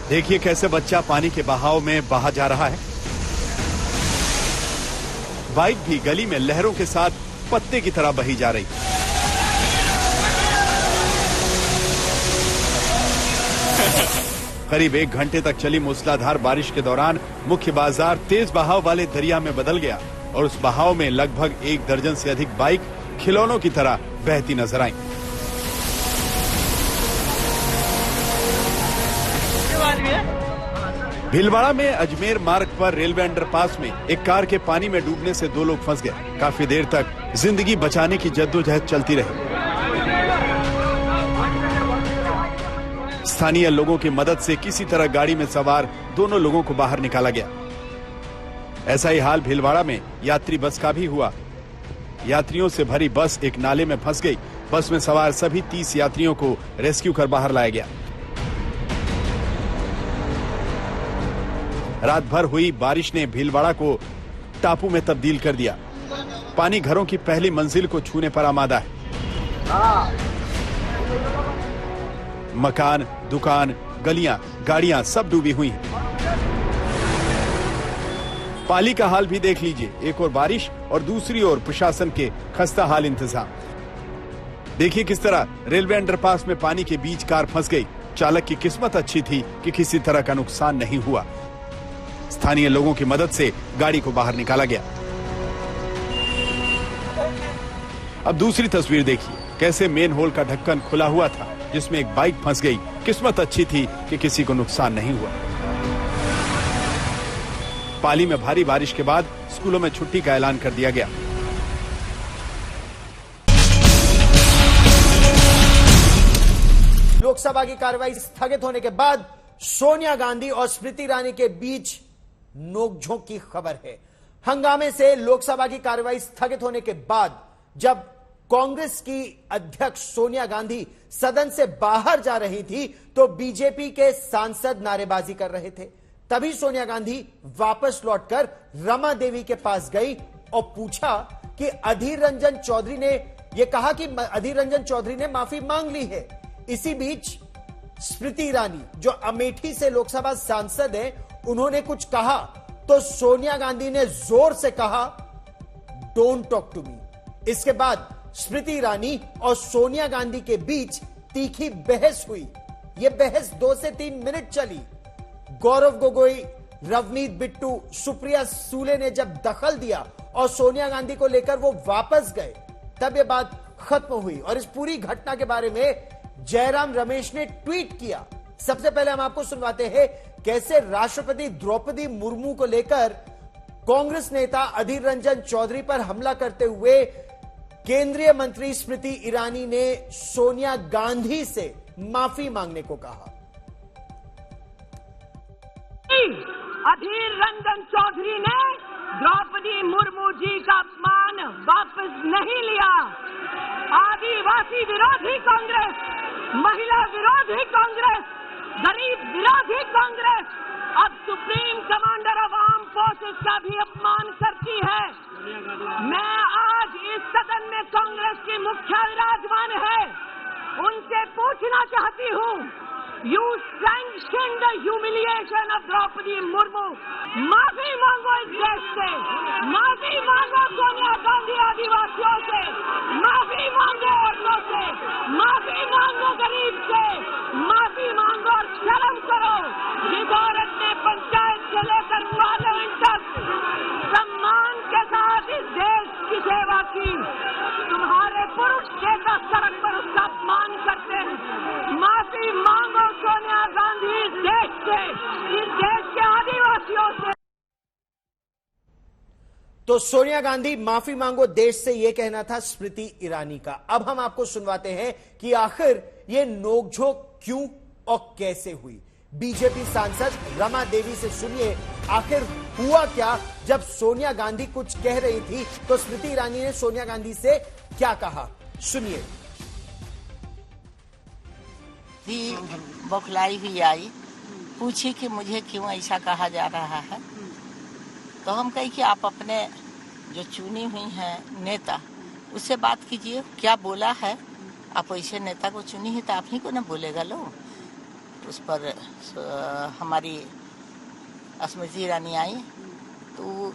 देखिए कैसे बच्चा पानी के बहाव में बहा जा रहा है। बाइक भी गली में लहरों के साथ पत्ते की तरह बही जा रही। करीब 1 घंटे तक चली मूसलाधार बारिश के दौरान मुख्य बाजार तेज बहाव वाले दरिया में बदल गया और उस बहाव में लगभग 1 दर्जन से अधिक बाइक खिलौनों की तरह बहती नजर आई। भीलवाड़ा में अजमेर मार्ग पर रेलवे अंडरपास में एक कार के पानी में डूबने से 2 लोग फंस गए। काफी देर तक जिंदगी बचाने की जद्दोजहद चलती रही। स्थानीय लोगों की मदद से किसी तरह गाड़ी में सवार दोनों लोगों को बाहर निकाला गया। ऐसा ही हाल भीलवाड़ा में यात्री बस का भी हुआ। यात्रियों से भरी बस एक नाले में फंस गई। बस में सवार सभी 30 यात्रियों को रेस्क्यू कर बाहर लाया गया। रात भर हुई बारिश ने भीलवाड़ा को टापू में तब्दील कर दिया। पानी घरों की पहली मंजिल को छूने पर आमादा है। मकान, दुकान, गलियां, गाड़ियां सब डूबी हुई हैं। पाली का हाल भी देख लीजिए। एक और बारिश और दूसरी ओर प्रशासन के खस्ता हाल इंतजाम। देखिए किस तरह रेलवे अंडरपास में पानी के बीच कार फंस गई। चालक की किस्मत अच्छी थी कि किसी तरह का नुकसान नहीं हुआ। स्थानीय लोगों की मदद से गाड़ी को बाहर निकाला गया। अब दूसरी तस्वीर देखिए, कैसे मेन होल का ढक्कन खुला हुआ था जिसमें एक बाइक फंस गई। किस्मत अच्छी थी कि किसी को नुकसान नहीं हुआ। पाली में भारी बारिश के बाद स्कूलों में छुट्टी का ऐलान कर दिया गया। लोकसभा की कार्रवाई स्थगित होने के बाद सोनिया गांधी और स्मृति ईरानी के बीच नोकझोंक की खबर है। हंगामे से लोकसभा की कार्रवाई स्थगित होने के बाद जब कांग्रेस की अध्यक्ष सोनिया गांधी सदन से बाहर जा रही थी तो बीजेपी के सांसद नारेबाजी कर रहे थे। तभी सोनिया गांधी वापस लौटकर रमा देवी के पास गई और पूछा कि अधीर रंजन चौधरी ने यह कहा कि अधीर रंजन चौधरी ने माफी मांग ली है। इसी बीच स्मृति ईरानी जो अमेठी से लोकसभा सांसद हैं, उन्होंने कुछ कहा तो सोनिया गांधी ने जोर से कहा, डोंट टॉक टू मी। इसके बाद स्मृति ईरानी और सोनिया गांधी के बीच तीखी बहस हुई। यह बहस 2 से 3 मिनट चली। गौरव गोगोई, रवनीत बिट्टू, सुप्रिया सूले ने जब दखल दिया और सोनिया गांधी को लेकर वो वापस गए, तब यह बात खत्म हुई। और इस पूरी घटना के बारे में जयराम रमेश ने ट्वीट किया। सबसे पहले हम आपको सुनवाते हैं कैसे राष्ट्रपति द्रौपदी मुर्मू को लेकर कांग्रेस नेता अधीर रंजन चौधरी पर हमला करते हुए केंद्रीय मंत्री स्मृति ईरानी ने सोनिया गांधी से माफी मांगने को कहा। अधीर रंजन चौधरी ने द्रौपदी मुर्मू जी का अपमान वापस नहीं लिया। आदिवासी विरोधी कांग्रेस, महिला विरोधी कांग्रेस, गरीब विरोधी कांग्रेस अब supreme commander of arm forces का भी अपमान करती है। मैं आज इस सदन में कांग्रेस की मुखिया विराजमान है, उनसे पूछना चाहती हूँ, you sanction the humiliation of Droupadi Murmu. माफी मांगो इस देश से, माफी मांगो सोनिया गांधी आदिवासियों से, माफी मांगो औरतों से, माफी मांगो गरीब से, माफी मांगो और शर्म करो। जिस औरत ने पंचायत से लेकर पार्लियामेंट तक सम्मान के साथ इस देश की सेवा की, तुम्हारे पुरुष नेता सड़क पर उसका अपमान करते हैं। माफी मांगो सोनिया गांधी इस देश से, इस देश के आदिवासियों से। तो सोनिया गांधी माफी मांगो देश से, यह कहना था स्मृति ईरानी का। अब हम आपको सुनवाते हैं कि आखिर ये नोकझोंक क्यों और कैसे हुई। बीजेपी सांसद रमा देवी से सुनिए आखिर हुआ क्या। जब सोनिया गांधी कुछ कह रही थी तो स्मृति ईरानी ने सोनिया गांधी से क्या कहा, सुनिए। बौखलाई हुई आई, पूछी कि मुझे क्यों ऐसा कहा जा रहा है। तो हम कही कि आप अपने जो चुनी हुई हैं नेता, उससे बात कीजिए, क्या बोला है। आप ऐसे नेता को चुनी है तो आप ही को ना बोलेगा लो। उस पर हमारी स्मृति ईरानी आई तो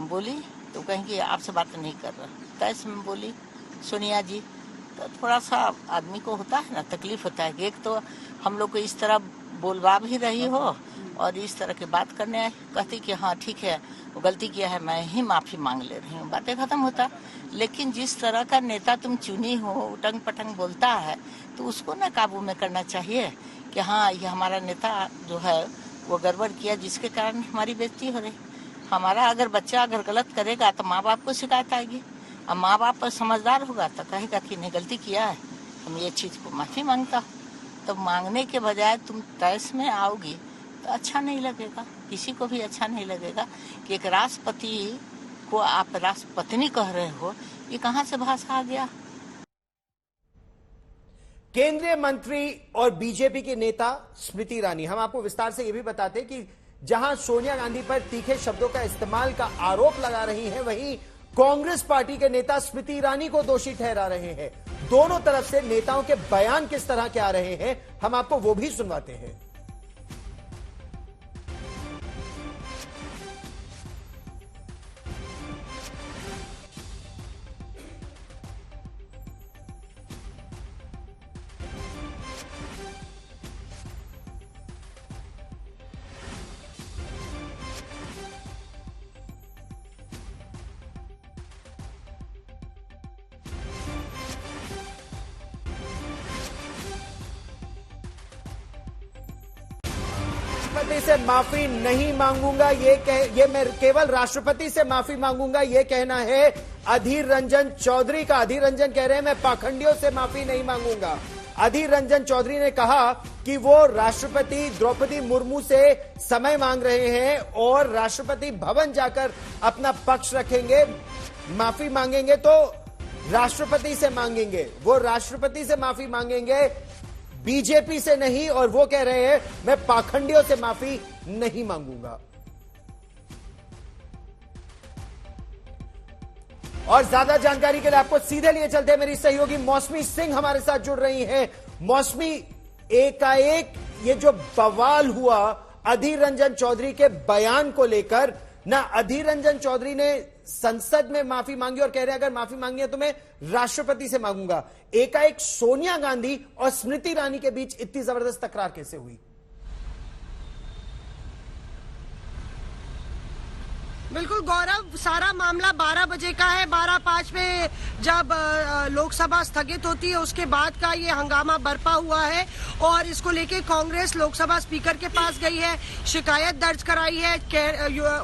बोली, तो कहीं कि आपसे बात नहीं कर रहा। तैस में बोली सोनिया जी, तो थोड़ा सा आदमी को होता है ना, तकलीफ होता है कि एक तो हम लोग को इस तरह बोलवा भी रही हो और इस तरह की बात करने आए। कहती कि हाँ ठीक है, वो गलती किया है, मैं ही माफी मांग ले रही हूँ, बातें खत्म होता। लेकिन जिस तरह का नेता तुम चुनी हो, उटंग पटंग बोलता है, तो उसको ना काबू में करना चाहिए कि हाँ ये हमारा नेता जो है वो गड़बड़ किया, जिसके कारण हमारी बेइज्जती हो रही। हमारा अगर बच्चा अगर गलत करेगा तो माँ बाप को शिकायत आएगी, अब माँ बाप समझदार होगा तो कहेगा कि नहीं गलती किया है, हम ये चीज को माफी मांगता। तो मांगने के बजाय तुम तैस में आओगी तो अच्छा नहीं लगेगा, किसी को भी अच्छा नहीं लगेगा कि एक राष्ट्रपति को आप राष्ट्रपत्नी कह रहे हो। ये कहाँ से भाषा आ गया। केंद्रीय मंत्री और बीजेपी के नेता स्मृति ईरानी, हम आपको विस्तार से यह भी बताते कि जहां सोनिया गांधी पर तीखे शब्दों का इस्तेमाल का आरोप लगा रही हैं, वहीं कांग्रेस पार्टी के नेता स्मृति ईरानी को दोषी ठहरा रहे हैं। दोनों तरफ से नेताओं के बयान किस तरह के आ रहे हैं, हम आपको वो भी सुनवाते हैं। राष्ट्रपति से माफी नहीं मांगूंगा, ये मैं केवल राष्ट्रपति से माफी मांगूंगा, ये कहना है अधीर रंजन चौधरी का। अधीर रंजन कह रहे हैं मैं पाखंडियों से माफी नहीं मांगूंगा। अधीर रंजन चौधरी ने कहा कि वो राष्ट्रपति द्रौपदी मुर्मू से समय मांग रहे हैं और राष्ट्रपति भवन जाकर अपना पक्ष रखेंगे। माफी मांगेंगे तो राष्ट्रपति से मांगेंगे, वो राष्ट्रपति से माफी मांगेंगे, बीजेपी से नहीं। और वो कह रहे हैं मैं पाखंडियों से माफी नहीं मांगूंगा। और ज्यादा जानकारी के लिए आपको सीधे लिए चलते हैं, मेरी सहयोगी मौसमी सिंह हमारे साथ जुड़ रही हैं। मौसमी, एकाएक ये जो बवाल हुआ अधीर रंजन चौधरी के बयान को लेकर, ना अधीर रंजन चौधरी ने संसद में माफी मांगी और कह रहे हैं अगर माफी मांगी है तो मैं राष्ट्रपति से मांगूंगा। एकाएक सोनिया गांधी और स्मृति ईरानी के बीच इतनी जबरदस्त तकरार कैसे हुई? बिल्कुल गौरव, सारा मामला 12 बजे का है। 12:05 में जब लोकसभा स्थगित होती है उसके बाद का ये हंगामा बरपा हुआ है और इसको लेके कांग्रेस लोकसभा स्पीकर के पास गई है, शिकायत दर्ज कराई है।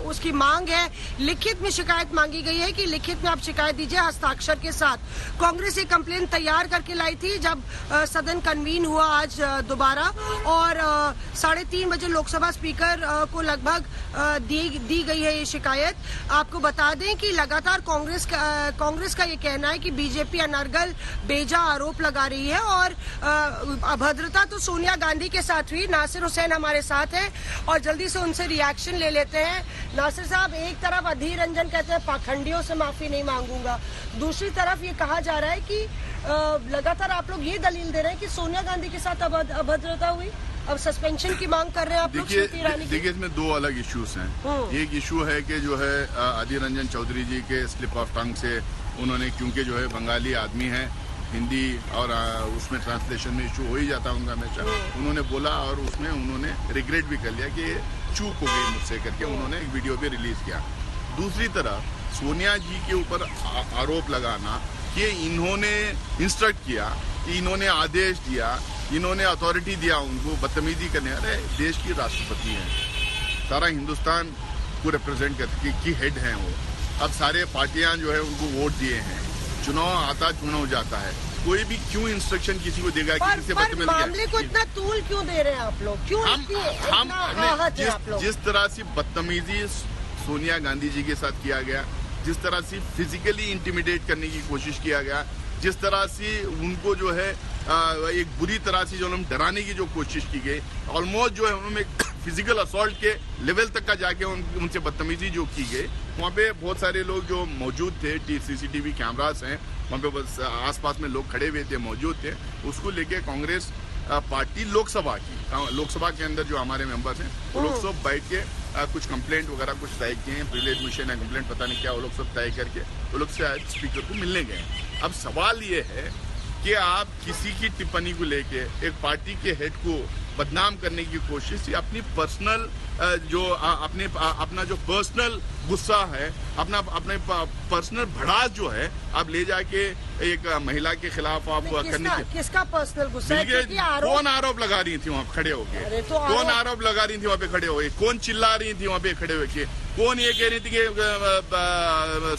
उसकी मांग है, लिखित में शिकायत मांगी गई है कि लिखित में आप शिकायत दीजिए हस्ताक्षर के साथ। कांग्रेस ये कंप्लेन तैयार करके लाई थी जब सदन कन्वीन हुआ आज दोबारा, और 3:30 बजे लोकसभा स्पीकर को लगभग दी गई है ये शिकायत। आपको बता दें कि लगातार कांग्रेस का ये कहना है कि बीजेपी अनर्गल बेजा आरोप लगा रही है और अभद्रता तो सोनिया गांधी के साथ हुई। नासिर हुसैन हमारे साथ है और जल्दी से उनसे रिएक्शन ले लेते हैं। नासिर साहब, एक तरफ अधीर रंजन कहते हैं पाखंडियों से माफी नहीं मांगूंगा, दूसरी तरफ ये कहा जा रहा है कि लगातार आप लोग ये दलील दे रहे हैं कि सोनिया गांधी के साथ अभद्रता हुई, अब सस्पेंशन की मांग कर रहे हैं आप लोग। देखिए इसमें दो अलग इश्यूज हैं। एक इशू है कि जो है अधीर रंजन चौधरी जी के स्लिप ऑफ टंग से उन्होंने, क्योंकि जो है बंगाली आदमी है, हिंदी और उसमें ट्रांसलेशन में इशू हो ही जाता है उनका हमेशा, उन्होंने बोला और उसमें उन्होंने रिग्रेट भी कर लिया कि ये चूक हो गई मुझसे करके उन्होंने एक वीडियो भी रिलीज किया। दूसरी तरफ सोनिया जी के ऊपर आरोप लगाना कि इन्होंने इंस्ट्रक्ट किया, कि इन्होंने आदेश दिया, इन्होंने अथॉरिटी दिया उनको बदतमीजी करने। अरे देश की राष्ट्रपति हैं, सारा हिंदुस्तान को रिप्रेजेंट करके की हेड हैं वो। अब सारे पार्टियां जो है उनको वोट दिए हैं, चुनाव आता चुनाव जाता है, कोई भी क्यों इंस्ट्रक्शन किसी को देगा कि किसी बदतमीजी मामले को इतना तूल क्यों दे रहे हैं आप लोग? क्यों जिस तरह से बदतमीजी सोनिया गांधी जी के साथ किया गया, जिस तरह से फिजिकली इंटिमिडेट करने की कोशिश किया गया, जिस तरह से उनको जो है एक बुरी तरह से जो डराने की जो कोशिश की गई, ऑलमोस्ट जो है उन्होंने फिजिकल असॉल्ट के लेवल तक का जाके उनसे बदतमीजी जो की गई। वहाँ पे बहुत सारे लोग जो मौजूद थे, सीसीटीवी कैमरास हैं वहाँ पे, बस आसपास में लोग खड़े हुए थे, मौजूद थे। उसको लेके कांग्रेस पार्टी लोकसभा के अंदर जो हमारे मेंबर्स हैं वो लोग सब बैठ के कुछ कंप्लेंट वगैरह कुछ तय किए हैं, प्रिविलेज मिशन है कंप्लेंट पता नहीं क्या, वो लोग सब तय करके वो लोग शायद स्पीकर को मिलने गए। अब सवाल ये है कि आप किसी की टिप्पणी को लेके एक पार्टी के हेड को बदनाम करने की कोशिश, अपनी पर्सनल अपना जो पर्सनल गुस्सा है, अपने पर्सनल भड़ास जो है आप ले जाके एक महिला के खिलाफ आप करने की। किसका पर्सनल गुस्सा है? कौन आरोप लगा रही थी वहाँ खड़े होके? कौन आरोप लगा रही थी वहाँ पे खड़े होके? कौन चिल्ला रही थी वहाँ पे खड़े होके? कौन ये कह रही थी कि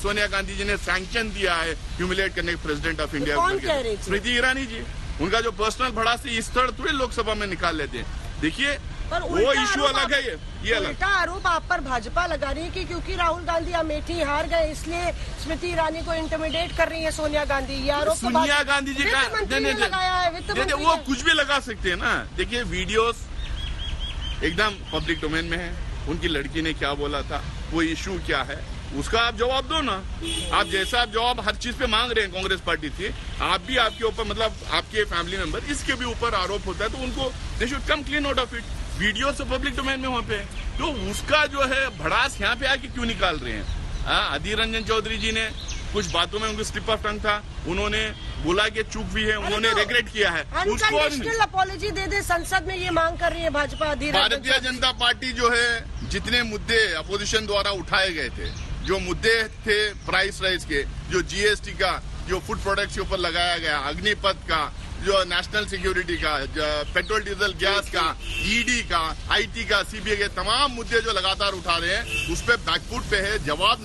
सोनिया गांधी जी ने सैंक्शन दिया है ह्यूमिलेट करने के president of India? Smriti Irani ji. उनका जो पर्सनल भड़ास है इस तरह थोड़े लोकसभा में निकाल लेते हैं। देखिए वो इशू अलग है, ये अलग। उल्टा आरोप आप पर भाजपा लगा रही है कि क्योंकि राहुल गांधी अमेठी हार गए इसलिए स्मृति ईरानी को इंटिमिडेट कर रही है सोनिया गांधी। ये आरोप सोनिया गांधी जी का लगाया है, वो कुछ भी लगा सकते हैं ना। देखिए वीडियोस एकदम पब्लिक डोमेन में है, उनकी लड़की ने क्या बोला था, वो इशू क्या है, उसका आप जवाब दो ना। आप जैसा आप जवाब हर चीज पे मांग रहे हैं कांग्रेस पार्टी से, आप भी आपके ऊपर मतलब आपके फैमिली मेंबर इसके भी ऊपर आरोप होता है तो उनको they should come clean out of it. Video से पब्लिक डोमेन में वहाँ पे, तो उसका जो है भड़ास यहाँ पे आके क्यों निकाल रहे हैं? अधीर रंजन चौधरी जी ने कुछ बातों में उनको स्लिप ऑफ टंग था, उन्होंने बोला कि चूक भी है, उन्होंने रिग्रेट किया है। उसको अपॉलॉजी दे दे, संसद में ये मांग कर रही है भाजपा। भारतीय जनता पार्टी जो है जितने मुद्दे अपोजिशन द्वारा उठाए गए थे, जो मुद्दे थे प्राइस राइज के, जो जीएसटी का, जो फूड प्रोडक्ट्स के ऊपर लगाया गया, अग्निपथ का, जो नेशनल सिक्योरिटी का, पेट्रोल डीजल गैस का, ईडी का, आईटी का, सीबीआई के तमाम मुद्दे जो लगातार उठा रहे हैं उस पर बैकफुट पे है। जवाब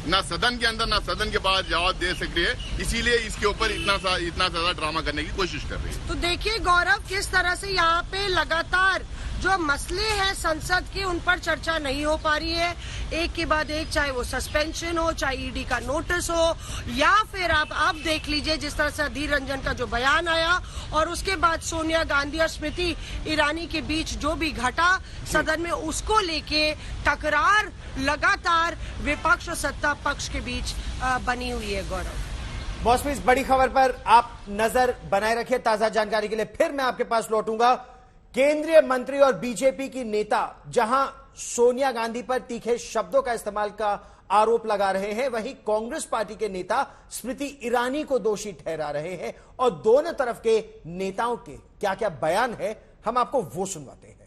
ना सदन के अंदर ना सदन के बाहर जवाब दे सक रही है, इसीलिए इसके ऊपर इतना ज्यादा ड्रामा करने की कोशिश कर रही है। तो देखिए गौरव, किस तरह से यहाँ पे लगातार जो मसले हैं संसद के उन पर चर्चा नहीं हो पा रही है, एक के बाद एक, चाहे वो सस्पेंशन हो, चाहे ईडी का नोटिस हो, या फिर आप अब देख लीजिए जिस तरह से अधीर रंजन का जो बयान आया और उसके बाद सोनिया गांधी और स्मृति ईरानी के बीच जो भी घटा सदन में, उसको लेके टकरार लगातार विपक्ष और सत्ता पक्ष के बीच बनी हुई है। गौरव, बॉस में इस बड़ी खबर पर आप नजर बनाए रखिए। ताजा जानकारी के लिए फिर मैं आपके पास लौटूंगा। केंद्रीय मंत्री और बीजेपी की नेता जहां सोनिया गांधी पर तीखे शब्दों का इस्तेमाल का आरोप लगा रहे हैं, वहीं कांग्रेस पार्टी के नेता स्मृति ईरानी को दोषी ठहरा रहे हैं। और दोनों तरफ के नेताओं के क्या क्या बयान है, हम आपको वो सुनवाते हैं।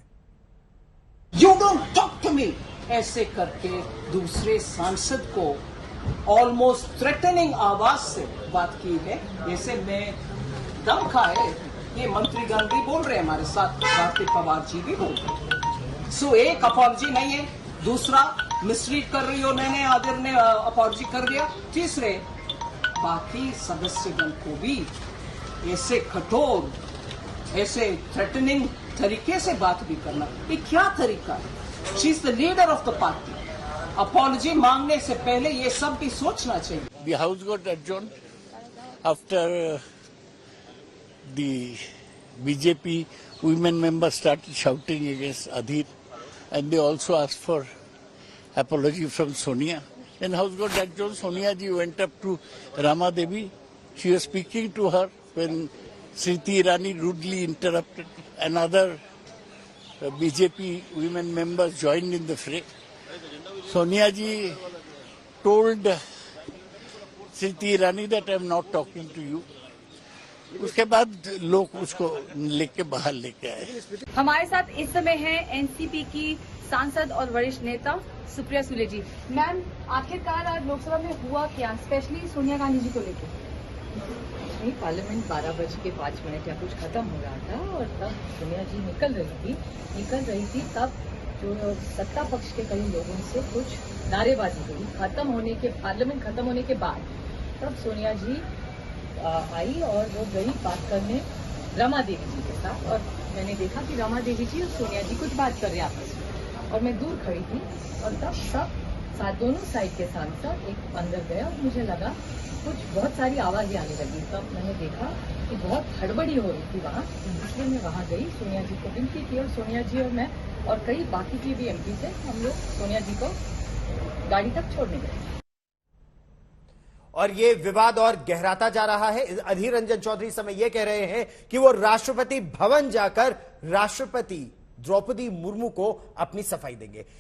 You don't talk to me ऐसे करके दूसरे सांसद को ऑलमोस्ट थ्रेटनिंग आवाज से बात की है। जैसे मैं दम खा है, ये मंत्रीगण भी बोल रहे हैं, हमारे साथ कार्तिक पवार जी भी बोल रहे हैं। सो एक अपॉलजी नहीं है, दूसरा मिसरीड कर रही हो, मैंने आदिर ने अपॉलजी कर दिया, तीसरे बाकी सदस्यगण को भी ऐसे कठोर, ऐसे थ्रेटनिंग तरीके से बात भी करना, ये क्या तरीका है? She is the leader of the party. Apology मांगने से पहले ये सब भी सोचना चाहिए। The house got adjourned after the BJP women members started shouting against Adhir, and they also asked for apology from Sonia. Then house got adjourned. Sonia ji went up to Rama Devi. She was speaking to her when Smriti Irani rudely interrupted. Another BJP women members joined in the fray. Sonia ji told Smriti Irani that I am not talking to you. उसके बाद लोग उसको लेके बाहर लेके आए। हमारे साथ इस समय है एनसीपी की सांसद और वरिष्ठ नेता सुप्रिया सुले जी। मैम, आखिरकार आज लोकसभा में हुआ क्या, स्पेशली सोनिया गांधी जी को लेकर? नहीं, पार्लियामेंट 12:05 या कुछ खत्म हो रहा था और तब सोनिया जी निकल रही थी तब जो सत्ता पक्ष के कई लोगों से कुछ नारेबाजी हुई। पार्लियामेंट खत्म होने के बाद तब सोनिया जी आई और वो गई बात करने रमा देवी जी के साथ, और मैंने देखा कि रमा देवी जी और सोनिया जी कुछ बात कर रहे हैं आपस में, और मैं दूर खड़ी थी और तब सब दोनों साइड के सांसद एक अंदर गए और मुझे लगा कुछ बहुत सारी आवाजें आने लगी। तब मैंने देखा कि बहुत हड़बड़ी हो रही थी वहाँ, इसलिए मैं वहाँ गई, सोनिया जी को विनती की और सोनिया जी और मैं और कई बाकी के भी एमपी से हम लोग सोनिया जी को गाड़ी तक छोड़ने गए। और ये विवाद और गहराता जा रहा है। अधीर रंजन चौधरी समय ये कह रहे हैं कि वो राष्ट्रपति भवन जाकर राष्ट्रपति द्रौपदी मुर्मू को अपनी सफाई देंगे।